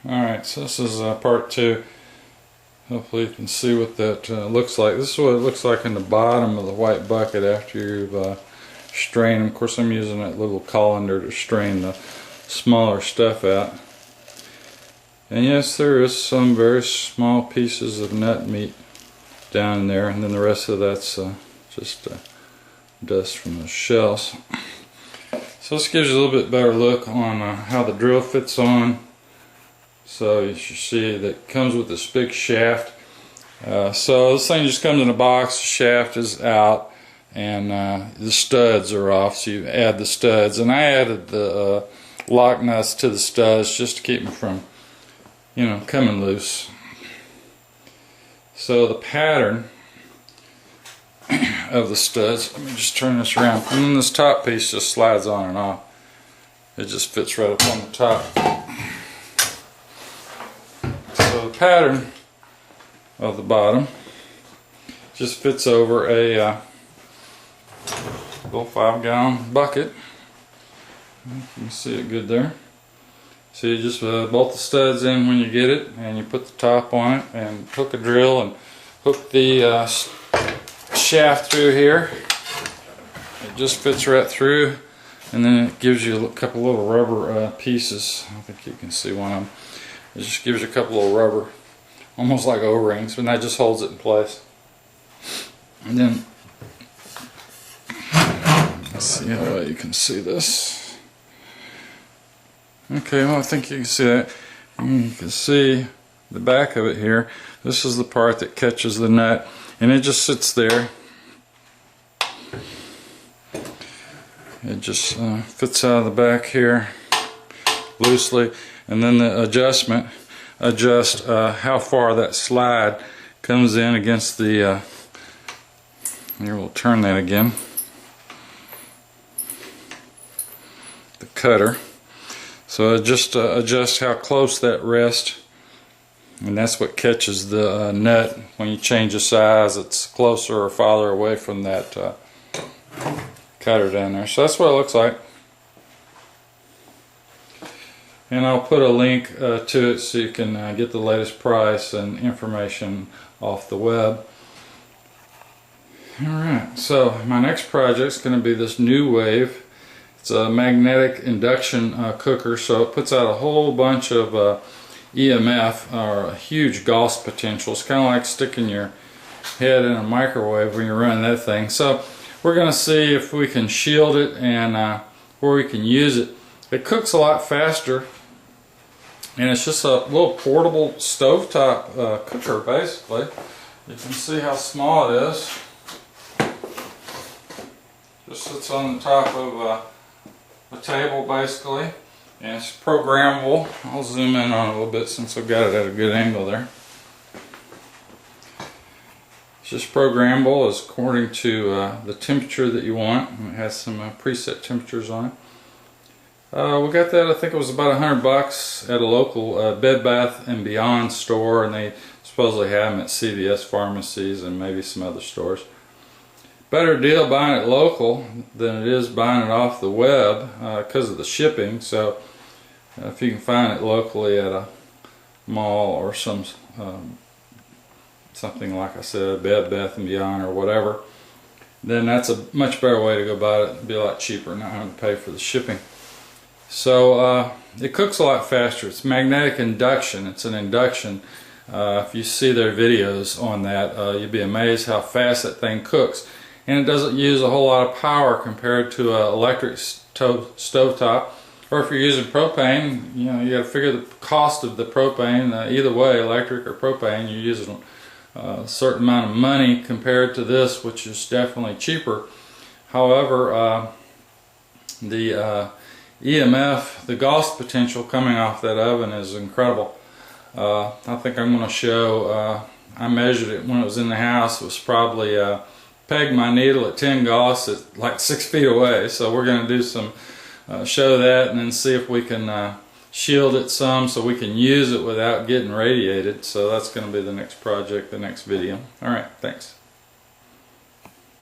Alright, so this is part 2. Hopefully you can see what that looks like. This is what it looks like in the bottom of the white bucket after you've strained. Of course, I'm using that little colander to strain the smaller stuff out. And yes, there is some very small pieces of nut meat down in there, and then the rest of that's just dust from the shells. So this gives you a little bit better look on how the drill fits on. So you should see that it comes with this big shaft. So this thing just comes in a box, the shaft is out, and the studs are off, so you add the studs. And I added the lock nuts to the studs just to keep them from, coming loose. So the pattern of the studs, let me just turn this around, and then this top piece just slides on and off. It just fits right up on the top. So the pattern of the bottom just fits over a little 5-gallon bucket. You can see it good there. So you just bolt the studs in when you get it, and you put the top on it and hook a drill and hook the shaft through here. It just fits right through, and then it gives you a couple little rubber pieces. I think you can see one of them. It just gives you a couple of rubber, almost like O-rings, and that just holds it in place. And then, let's see how well you can see this. Okay, well, I think you can see that. You can see the back of it here. This is the part that catches the nut, and it just sits there. It just fits out of the back here loosely, and then the adjust how far that slide comes in against the here, we'll turn that again, the cutter. So just adjust how close that rests, and that's what catches the nut. When you change the size, it's closer or farther away from that cutter down there. So that's what it looks like. And I'll put a link to it so you can get the latest price and information off the web. Alright, so my next project is going to be this New Wave. It's a magnetic induction cooker, so it puts out a whole bunch of EMF, or a huge Gauss potential. It's kind of like sticking your head in a microwave when you're running that thing. So we're going to see if we can shield it and where we can use it. It cooks a lot faster, and it's just a little portable stovetop cooker basically. You can see how small it is. Just sits on the top of a table basically, and it's programmable. I'll zoom in on it a little bit since I've got it at a good angle there. It's just programmable as according to the temperature that you want. It has some preset temperatures on it. We got that, I think it was about $100 at a local Bed Bath & Beyond store, and they supposedly have them at CVS pharmacies and maybe some other stores. Better deal buying it local than it is buying it off the web because of the shipping. So if you can find it locally at a mall or something like I said, Bed Bath & Beyond or whatever, then that's a much better way to go about it. It'd be a lot cheaper, not having to pay for the shipping. So it cooks a lot faster. It's magnetic induction. It's an induction. If you see their videos on that, you'd be amazed how fast that thing cooks. And it doesn't use a whole lot of power compared to an electric stovetop. Or if you're using propane, you got to figure the cost of the propane. Either way, electric or propane, you're using a certain amount of money compared to this, which is definitely cheaper. However, the EMF, the Gauss potential coming off that oven is incredible. I think I'm going to show, I measured it when it was in the house. It was probably pegged my needle at 10 Gauss at like 6 feet away. So we're going to do some, show that, and then see if we can shield it some so we can use it without getting radiated. So that's going to be the next project, the next video. Alright, thanks.